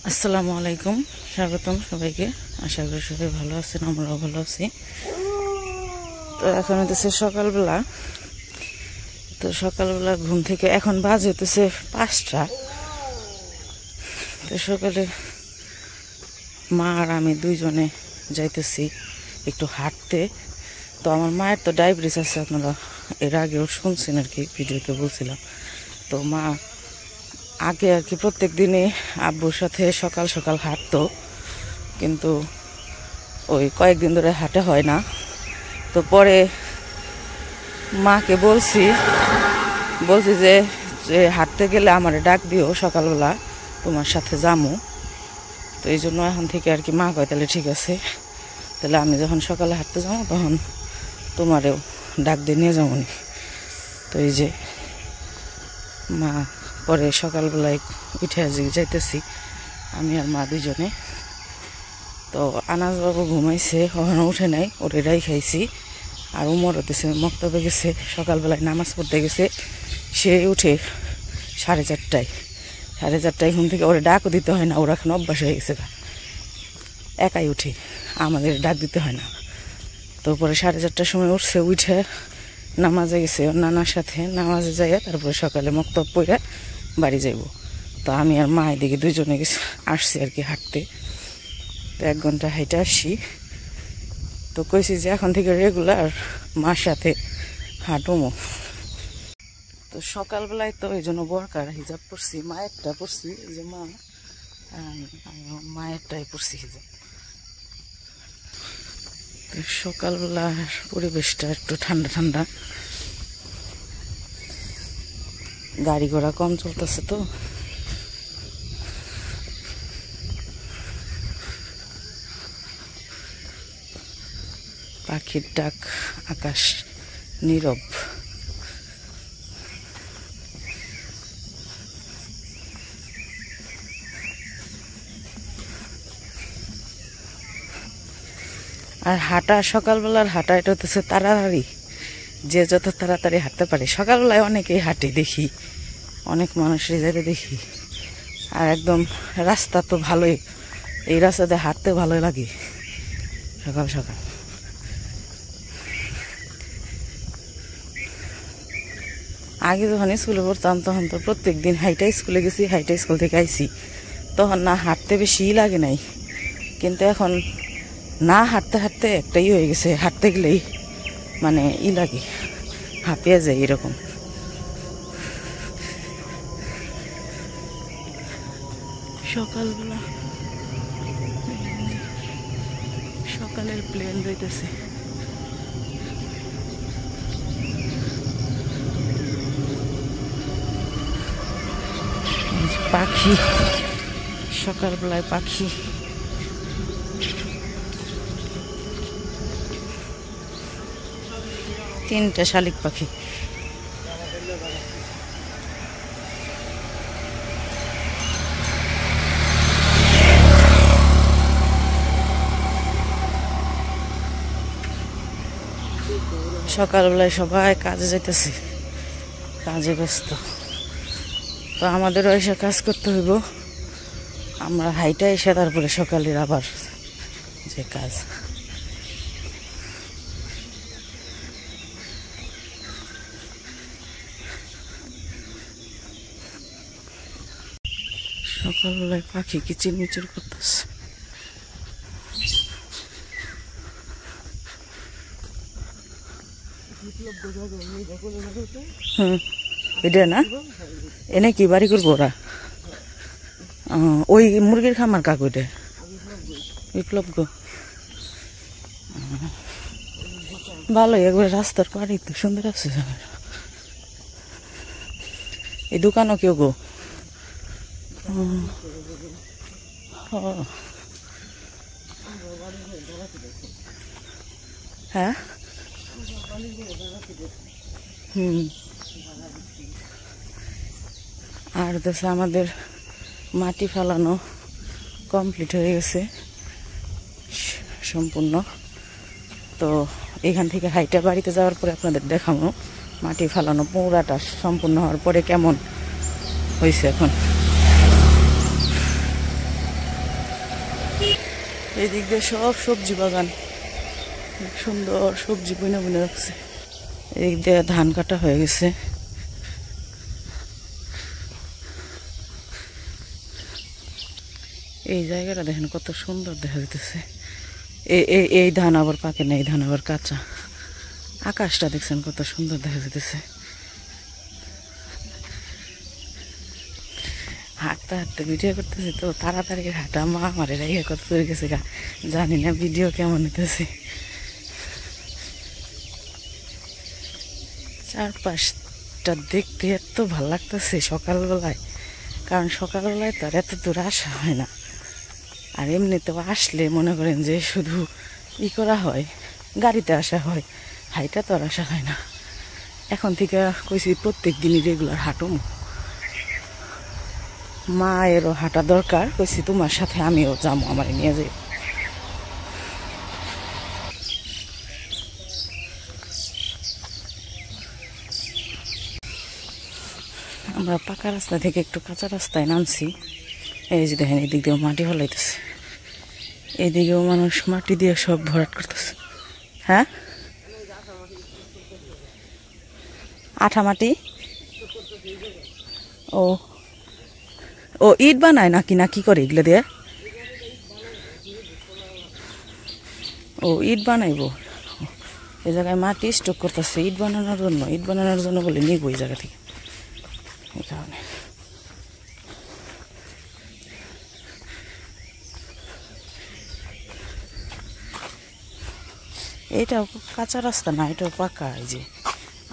আসসালামু আলাইকুম, স্বাগতম সবাইকে। আশা করি সবাই ভালো আছেন, আমরাও ভালো আছি। তো এখন হতেছে সকালবেলা। তো সকালবেলা ঘুম থেকে এখন বাজে হতেছে 5টা। তো সকালে মা আর আমি দুইজনে যাইতেছি একটু হাঁটতে। তো আমার মায়ের তো ডায়াবেটিস আছে, আপনারা এর আগেও শুনছেন আর কি, ভিডিওতে বলছিলাম। তো মা আগে আর কি প্রত্যেক দিনই আব্বুর সাথে সকাল সকাল হাঁটতো, কিন্তু ওই কয়েকদিন ধরে হাঁটা হয় না। তো পরে মাকে বলছি যে হাঁটতে গেলে আমার ডাক দিও, সকালবেলা তোমার সাথে যামু। তো এই জন্য এখন থেকে আর কি মা কয় তাহলে ঠিক আছে, তাহলে আমি যখন সকালে হাঁটতে যাবো তখন তোমারেও ডাক দিয়ে নিয়ে যাবো নি। তো এই যে মা পরে সকালবেলায় উঠে যাইতেছি আমি আর মা দুজনে। তো আনাজ বাবু ঘুমাইছে, কখনো উঠে নাই, ওরেরাই খাইছি। আর উমর হতেছে মক্তবে গেছে, সকালবেলায় নামাজ পড়তে গেছে। সে উঠে 4:30টায়, 4:30টায় ঘুম থেকে। ওরে ডাকও দিতে হয় না, ওরা এখন অভ্যাস হয়ে গেছে, একাই উঠে, আমাদের ডাক দিতে হয় না। তো পরে 4:30টার সময় উঠছে, উঠে নামাজে গেছে ওর নানার সাথে। নামাজে যাইয়া তারপরে সকালে মক্তব পড়ে বাড়ি যাইব। তো আমি আর মা এদিকে দুইজনে আসছি আর কি হাঁটতে। তো 1 ঘন্টা হাইটে আসছি। তো কইছি যে এখন থেকে রেগুলার মার সাথে হাঁটুমো। তো সকালবেলায় তো এই জন্য বরকার হিজাব পরছি, মায়েরটা পরছি, যে মা মায়েরটাই পরছি হিজাব। তো সকালবেলার পরিবেশটা একটু ঠান্ডা ঠান্ডা, গাড়ি ঘোড়া কম চলতেছে। তো পাখির ডাক, আকাশ নীরব। আর হাঁটা, সকালবেলার হাঁটা এটা হচ্ছে তাড়াতাড়ি, যে যত তাড়াতাড়ি হাঁটতে পারে। সকালবেলায় অনেকেই হাঁটে দেখি, অনেক মানুষের যেতে দেখি। আর একদম রাস্তা তো ভালোই, এই রাস্তাতে হাঁটতে ভালোই লাগে সকাল সকাল। আগে যখন স্কুলে পড়তাম তখন তো প্রত্যেক দিন হাইটা স্কুলে গেছি, হাইটা স্কুল থেকে আইছি, তখন না হাঁটতে বেশি লাগে নাই। কিন্তু এখন না হাঁটতে হাঁটতে একটাই হয়ে গেছে, হাঁটতে গেলেই মানে লাগে, হাঁপিয়ে যায় এরকম। সকালবেলা সকালের প্লেন রইতেছে। পাখি, সকালবেলায় পাখি। 3টা শালিক পাখি। সকালবেলায় সবাই কাজে যাইতেছে, কাজে ব্যস্ত। তো আমাদেরও এসে কাজ করতে হইব। আমরা হাইটা এসে তারপরে সকালের আবার যে কাজ। সকালবেলায় পাখি কিচিরমিচির করতেছে। এটা না, এনে কি বাড়ি করবো ওরা? ওই মুরগির খামার কাকু, এটা বিপ্লব গো। ভালোই, একবার রাস্তার পাড়ি তো সুন্দর আছে। এই দোকানও কেউ গো। হ্যাঁ, আর দেশে আমাদের মাটি ফালানো কমপ্লিট হয়ে গেছে সম্পূর্ণ। তো এখান থেকে হাইটা বাড়িতে যাওয়ার পরে আপনাদের দেখাবো মাটি ফালানো পুরাটা সম্পূর্ণ হওয়ার পরে কেমন হয়েছে। এখন এই দিক দিয়ে সব সবজি বাগান, সুন্দর সবজি বুনে বুনে রাখছে। এই দিয়ে ধান কাটা হয়ে গেছে। এই জায়গাটা দেখেন কত সুন্দর দেখা যাইতেছে। এই ধান আবার পাকে না, এই ধান আবার কাঁচা। আকাশটা দেখছেন কত সুন্দর দেখা যাইতেছে। হাঁটতে হাঁটতে ভিডিও করতেছি তো তাড়াতাড়ি হাঁটা, মা আমার রেখে কত চলে গেছে গা, জানি না ভিডিও কেমন হইতেছে। চারপাশটা দেখতে এত ভালো লাগতেছে সকালবেলায়, কারণ সকালবেলায় তো আর এত দূর আসা হয় না। আর এমনিতেও আসলে মনে করেন যে শুধু করা হয়, গাড়িতে আসা হয়, হাইটা তো আর আসা হয় না। এখন থেকে কইছি প্রত্যেক দিনই রেগুলার হাঁটুম, মায়েরও হাঁটা দরকার, কইছি তোমার সাথে আমিও যাবো, আমার নিয়ে যাই। আমরা পাকা রাস্তা থেকে একটু কাঁচা রাস্তায় নামছি। এই যে দেখেন এদিক দিয়েও মাটি ফলাইতেছে, এদিকেও মানুষ মাটি দিয়ে সব ভরাট করতেছে। হ্যাঁ, আঠা মাটি। ও ও ইট বানায় নাকি, না কি করে এগুলো দিয়ে? ও ইট বানাইবো, এই জায়গায় মাটি স্টক করতেছে ইট বানানোর জন্য। ইট বানানোর জন্য বলে নিব এই জায়গা থেকে, এই কারণে। এইটাও কাঁচা রাস্তা না, এটাও পাকা। এই যে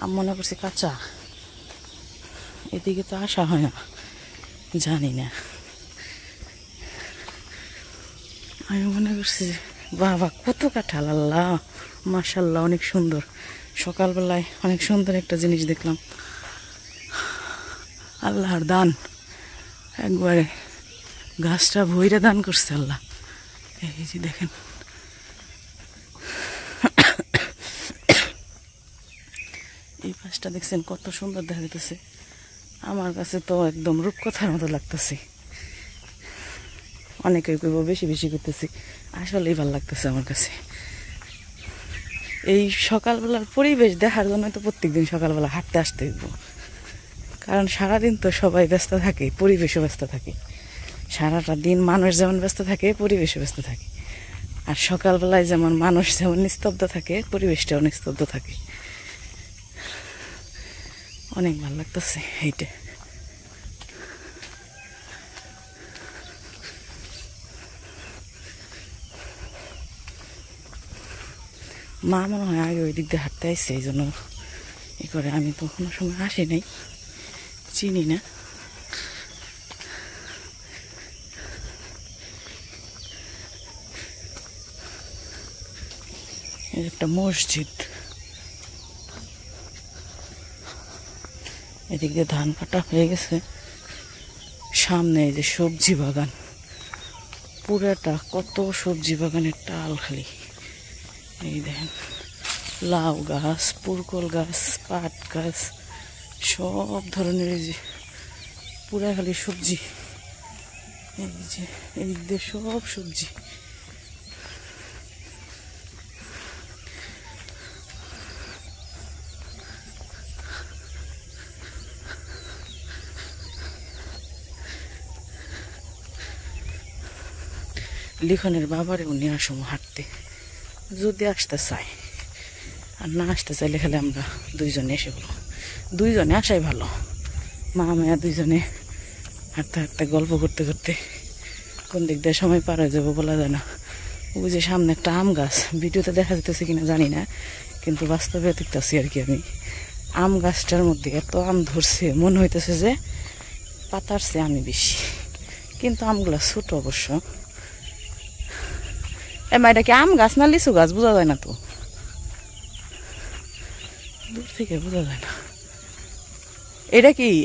আমি মনে করছি কাঁচা, এদিকে তো আসা হয় না, জানি না। আমি মনে করছি বাবা কত কাঁঠাল, আল্লাহ মাশাল্লাহ অনেক সুন্দর। সকালবেলায় অনেক সুন্দর একটা জিনিস দেখলাম, আল্লাহর দান, একবারে গাছটা ভইরা দান করছে আল্লাহ। এই যে দেখেন এই পাশটা দেখছেন কত সুন্দর দেখা যাইতেছে। আমার কাছে তো একদম রূপকথার মতো লাগতেছে। অনেকে কইব বেশি বেশি করতেছি, আসলেই ভালো লাগতেছে আমার কাছে। এই সকালবেলার পরিবেশ দেখার জন্য তো প্রত্যেকদিন সকালবেলা হাঁটতে আসতে হইব, কারণ সারাদিন তো সবাই ব্যস্ত থাকে, পরিবেশও ব্যস্ত থাকে। সারাটা দিন মানুষ যেমন ব্যস্ত থাকে, পরিবেশও ব্যস্ত থাকে। আর সকালবেলায় যেমন মানুষ যেমন নিস্তব্ধ থাকে, পরিবেশটাও নিস্তব্ধ থাকে। অনেক ভালো লাগতেছে এইটা। মা মনে হয় আগে ওই দিক দিয়ে হাঁটতে আসছে, এই জন্য ই করে। আমি তো কোনো সময় আসি নাই, চিনি না। একটা মসজিদ, এদিক দিয়ে ধান কাটা হয়ে গেছে। সামনে এই যে সবজি বাগান, পুরাটা কত সবজি বাগানের টাল খালি। এই দেখেন লাউ গাছ, পুরকল গাছ, পাট গাছ, সব ধরনের এই যে পুরা খালি সবজি। এই যে এই দিয়ে সব সবজি। লিখনের বাবারে উনি আসম হাঁটতে, যদি আসতে চায়। আর না আসতে চাইলে খালি আমরা দুইজনে এসে বলবো। দুইজনে আসাই ভালো, মা মেয়া দুইজনে হাঁটতে হাঁটতে গল্প করতে করতে কোন দিক দিয়ে সময় পার হয়ে যাবো বলা যায় না। ওই যে সামনে একটা আম গাছ, ভিডিওতে দেখা যেতেছে কিনা জানি না, কিন্তু বাস্তবে দেখতেছি আর কি আমি। আম গাছটার মধ্যে এত আম ধরছে, মনে হইতেছে যে পাতার চেয়ে আমি বেশি, কিন্তু আমগুলা ছোট অবশ্য। এমা এটা কি আম গাছ না লিচু গাছ বোঝা যায় না তো, দূর থেকে বোঝা যায় না।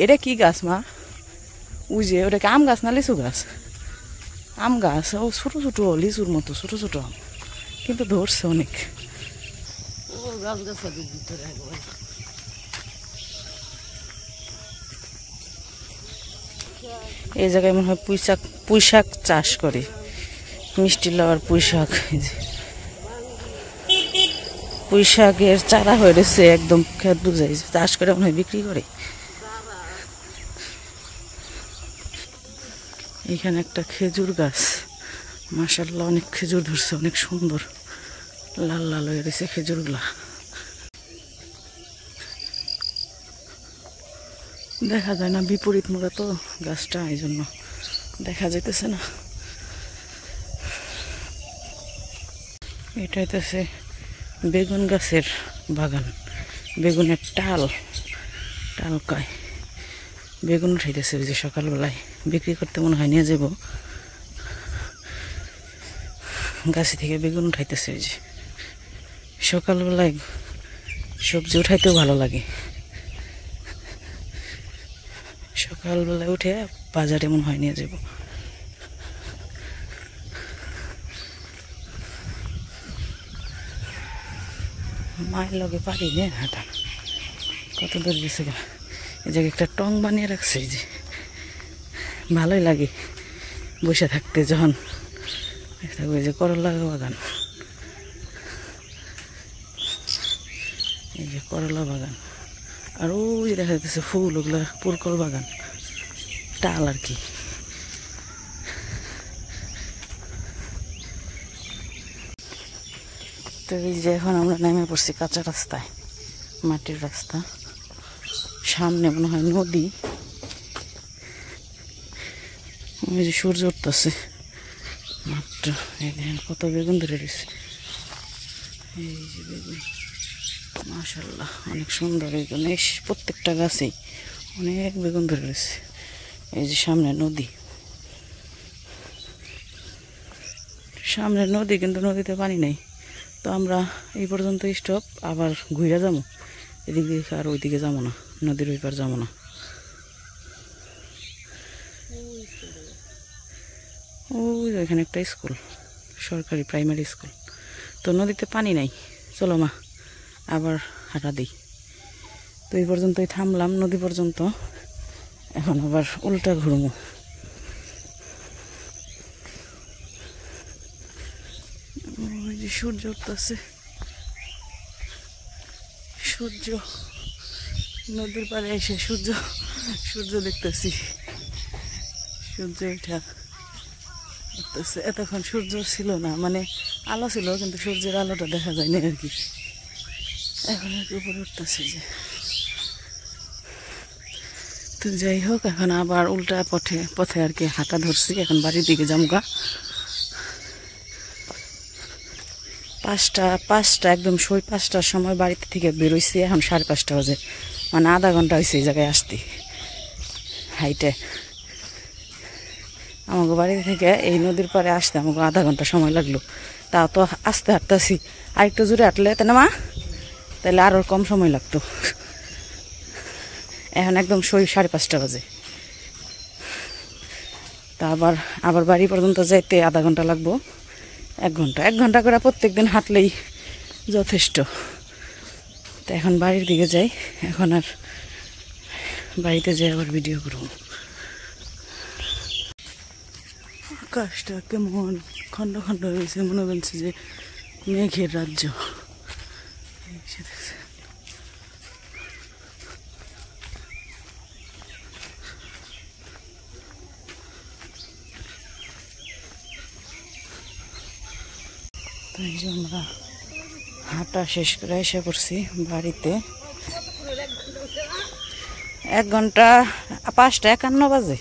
এটা কি গাছ মা? ওই যে ওটা কি আম গাছ না লিচু গাছ? আম গাছ। ও ছোট ছোট লিচুর মতো ছোট ছোট আম, কিন্তু ধরছে অনেক। ও গাছ গাছালির ভিতরে এই জায়গায় মনে হয় পুঁইশাক চাষ করে। মিষ্টি লাউর পুঁই শাক, পুঁই শাকের চারা হয়ে রয়েছে একদম, খেত বুঝাই চাষ করে মনে হয় বিক্রি করে। এখানে একটা খেজুর গাছ, মাশাআল্লাহ অনেক খেজুর ধরছে, অনেক সুন্দর লাল লাল হয়ে রয়েছে খেজুরগুলা। দেখা যায় না, বিপরীত মুখে তো গাছটা, এই জন্য দেখা যাইতেছে না। এটা হইতেছে বেগুন গাছের বাগান, বেগুনের টাল কয়, বেগুন উঠাইতেছে ওই যে সকালবেলায় বিক্রি করতে মনে হয় নিয়ে যাব, গাছে থেকে বেগুন উঠাইতেছে। ওই যে সকালবেলায় সবজি উঠাইতেও ভালো লাগে, সকালবেলায় উঠে বাজারে মনে হয় নিয়ে যাব। মায়ের লগে পারি নে হাঁটা, কত দূর গেছে। এই জায়গায় একটা টং বানিয়ে রাখছে, এই যে ভালোই লাগে বসে থাকতে। যখন ওই যে করলা বাগান, এই যে করলা বাগান, আর ওই দেখা যাচ্ছে ফুল, ওগুলা পুরকল বাগান, টাল আর কি। তো এই যে এখন আমরা নেমে পড়ছি কাঁচা রাস্তায়, মাটির রাস্তা, সামনে মনে হয় নদী। ওই যে সূর্য উঠতেছে মাত্র, এই দেখেন কত বেগুন ধরে রয়েছে। এই যে বেগুন, মাশাআল্লাহ অনেক সুন্দর বেগুন, এই প্রত্যেকটা গাছেই অনেক বেগুন ধরে রয়েছে। এই যে সামনে নদী, সামনে নদী, কিন্তু নদীতে পানি নেই। তো আমরা এই পর্যন্ত স্টপ, আবার ঘুরে যাবো এদিক দিয়ে, আর ওইদিকে যাবো না, নদীর ওই পার যাবো না। ওই ওইখানে একটা স্কুল, সরকারি প্রাইমারি স্কুল। তো নদীতে পানি নাই, চলো মা আবার হাঁটা দিই। তো এই পর্যন্তই থামলাম, নদী পর্যন্ত, এখন আবার উল্টা ঘুরবো। ওই যে সূর্য উঠতেছে, সূর্য নদীর পাড়ে এসে সূর্য দেখতেছি, সূর্য এটা উঠতেছে। এতক্ষণ সূর্য ছিল না, মানে আলো ছিল কিন্তু সূর্যের আলোটা দেখা যায়নি আর কি। এখন আর কি উপরে উঠতেছে যে। তো যাই হোক, এখন আবার উল্টা পথে আর কি হাঁটা ধরছি, এখন বাড়ির দিকে যামগা। 5টা একদম 5টার সময় বাড়িতে থেকে বেরোইছি, এখন 5:30 বাজে, মানে আধা ঘন্টা হয়েছে এই জায়গায় আসতে হাইটে। আমাকে বাড়ি থেকে এই নদীর পাড়ে আসতে আমাকে আধা ঘন্টা সময় লাগলো, তাও তো আস্তে হাঁটতেছি। আর একটু জোরে হাঁটলে তাই না মা, তাহলে আরও কম সময় লাগতো। এখন একদম 5:30 বাজে, তা আবার বাড়ি পর্যন্ত যাইতে আধা ঘন্টা লাগবো। 1 ঘন্টা করে প্রত্যেক দিন হাঁটলেই যথেষ্ট। তো এখন বাড়ির দিকে যাই, এখন আর বাড়িতে যাই আবার ভিডিও করব। আকাশটা কেমন খন্ড খন্ড হয়েছে, মনে হচ্ছে যে মেঘের রাজ্য। তো এই যে আমরা হাঁটা শেষ করে এসে পড়ছি বাড়িতে। 1 ঘন্টা 5:51 বাজে,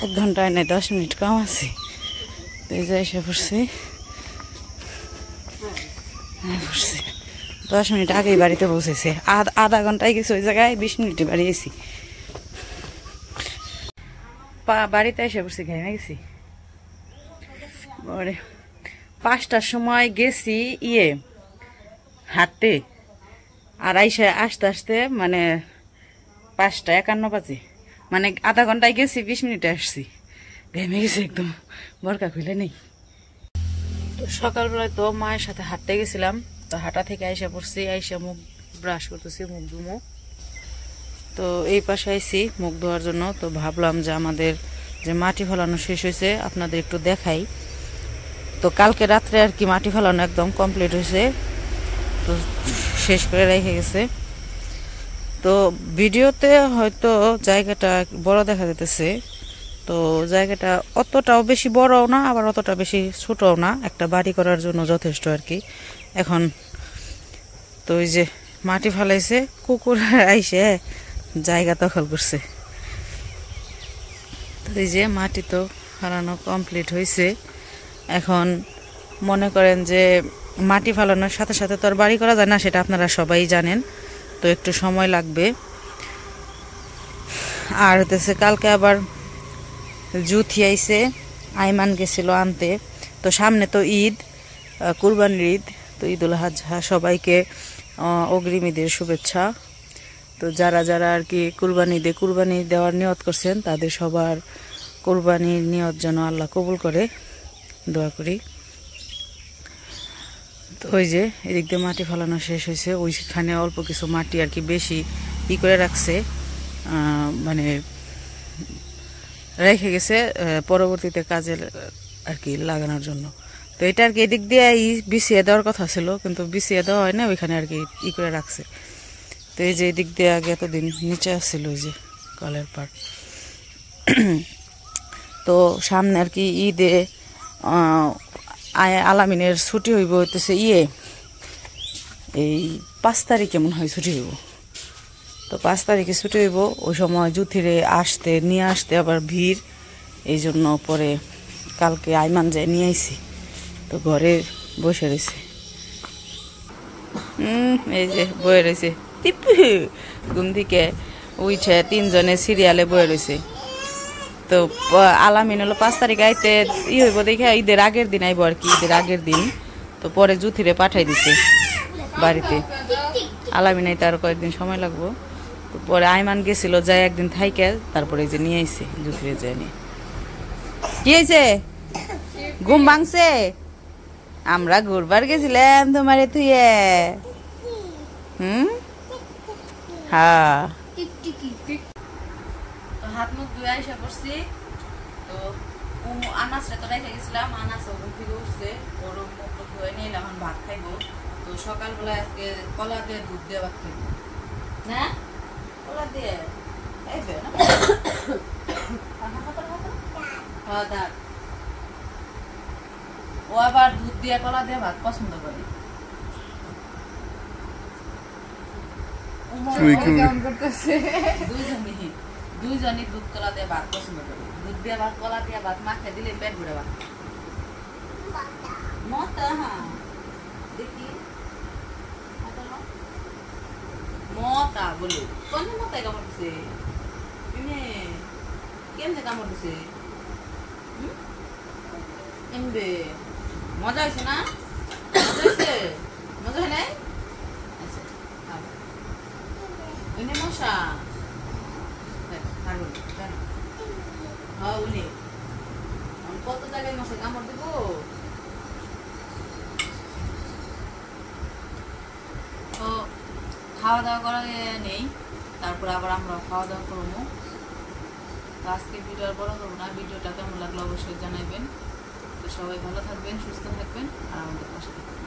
1 ঘন্টায় নেই, 10 মিনিট কম আছে। এই যে এসে পড়ছি, 10 মিনিট আগেই বাড়িতে পৌঁছেছে। আধা ঘন্টায় গেছি ওই জায়গায়, 20 মিনিটে বাড়ি গেছি। বাড়িতে এসে পড়ছি, ঘেমে গেছি। পরে 5টার সময় গেছি হাঁটতে, আর আসতে আসতে মানে 5:51 বাজে, মানে আধা ঘন্টায় গেছি, 20 মিনিটে আসছি। ঘেমে গেছি একদম, বরকা খুলে নেই। তো সকালবেলায় তো মায়ের সাথে হাঁটতে গেছিলাম, তো হাঁটা থেকে আইসা পড়ছি, আইসা মুখ ব্রাশ করতেছি, মুখ ধুমো। তো এই পাশে আইছি মুখ ধোয়ার জন্য। তো ভাবলাম যে আমাদের যে মাটি ফেলানো শেষ হয়েছে, আপনাদের একটু দেখাই। তো কালকে রাত্রে আর কি মাটি ফেলানো একদম কমপ্লিট হয়েছে, তো শেষ করে রেখে গেছে। তো ভিডিওতে হয়তো জায়গাটা বড় দেখা যেতেছে, তো জায়গাটা অতটাও বেশি বড়ও না আবার অতটা বেশি ছোটও না, একটা বাড়ি করার জন্য যথেষ্ট আর কি। এখন তো ওই যে মাটি ফেলাইছে, কুকুর আইসে জায়গা দখল করছে। তো এই যে মাটি তো ফেলানো কমপ্লিট হয়েছে। এখন মনে করেন যে মাটি ফেলানোর সাথে সাথে তো আর বাড়ি করা যায় না, সেটা আপনারা সবাই জানেন, তো একটু সময় লাগবে। আর হতেছে কালকে আবার জুথি আইছে, আইমান গেছিল আনতে। তো সামনে তো ঈদ, কুরবানির ঈদ, তো ঈদুল আজহা, সবাইকে অগ্রিম ঈদের শুভেচ্ছা। তো যারা যারা আর কি কুরবানি দেওয়ার নিয়ত করছেন, তাদের সবার কুরবানির নিয়ত যেন আল্লাহ কবুল করে, দোয়া করি। তো ওই যে এদিক দিয়ে মাটি ফেলানো শেষ হয়েছে, ওইখানে অল্প কিছু মাটি আর কি বেশি করে রাখছে, মানে রেখে গেছে পরবর্তীতে কাজে আর কি লাগানোর জন্য। তো এটা আর কি এদিক দিয়ে বিছিয়ে দেওয়ার কথা ছিল, কিন্তু বিছিয়ে দেওয়া হয় না, ওইখানে আর কি করে রাখছে। তো এই যে এদিক দিয়ে আগে এতদিন নিচে আসছিল ওই যে কলের পাড়। তো সামনে আর কি ঈদে আলামিনের ছুটি হইব, হইতেছে এই 5 তারিখে মনে হয় ছুটি হইব। তো 5 তারিখে ছুটি হইব, ওই সময় জুথিরে নিয়ে আসতে আবার ভিড়, এই জন্য পরে কালকে আইমান যায় নিয়ে আইছি। তো ঘরে বসে রয়েছে, এই যে বয়ে রয়েছে টিপু, ঘুম থেকে উঠে 3 জনে সিরিয়ালে বয়ে রয়েছে। তো আলামিন হলো 5 তারিখ আইতে হইব, দেখে ঈদের আগের দিন আইব আর কি, ঈদের আগের দিন। তো পরে জুথিরে পাঠাই দিছে বাড়িতে, আলামিন আইতে আরো কয়েকদিন সময় লাগবো। তো পরে আইমান গেছিল, যাই একদিন থাইকে তারপরে যে নিয়ে আইছে, জুথিরে যায় নিয়ে। কি হয়েছে, ঘুম ভাঙছে? আমরা ঘুরবার গেছিলাম তোমারে থুয়ে। হ্যাঁ, হাত মুখ ধুয়ে আইসা করছি। তো আনাসটা তো রেখে গেছিলাম, আনাস ওখান থেকে উঠছে, ওর মুখ ধুয়ে নিয়ে এখন ভাত খাইবো। তো সকালবেলায় আজকে কলা দিয়ে দুধ দিয়ে ভাত খাইবো না, কলা দিয়ে খাইবে না? ও আবার দুধ দিয়ে কলা দিয়ে ভাত পছন্দ করে। দুইজনই দুধ কলা দিয়ে ভাত পছন্দ করে, দুধ দিয়ে ভাত কলা দিয়ে ভাত মাখে দিলে পেট ভরে ভাত। মতা, হ্যাঁ দেখি মতা বলে কোন মতায় কামড় দিছে, কেমনে কামড় দিছে? এমবে মজা হয়েছে না? মজা হয়েছে? মজা হয় নাই? আচ্ছা এনে মশা কত জায়গায় মশা কামড় দিব। তো খাওয়া দাওয়া করা নেই, তারপরে আবার আমরা খাওয়া দাওয়া করবো। তো আজকে ভিডিও আর বড় করবো না, ভিডিওটা কেমন লাগলো অবশ্যই জানাবেন। তো সবাই ভালো থাকবেন, সুস্থ থাকবেন আর আমাদের পাশে থাকবেন।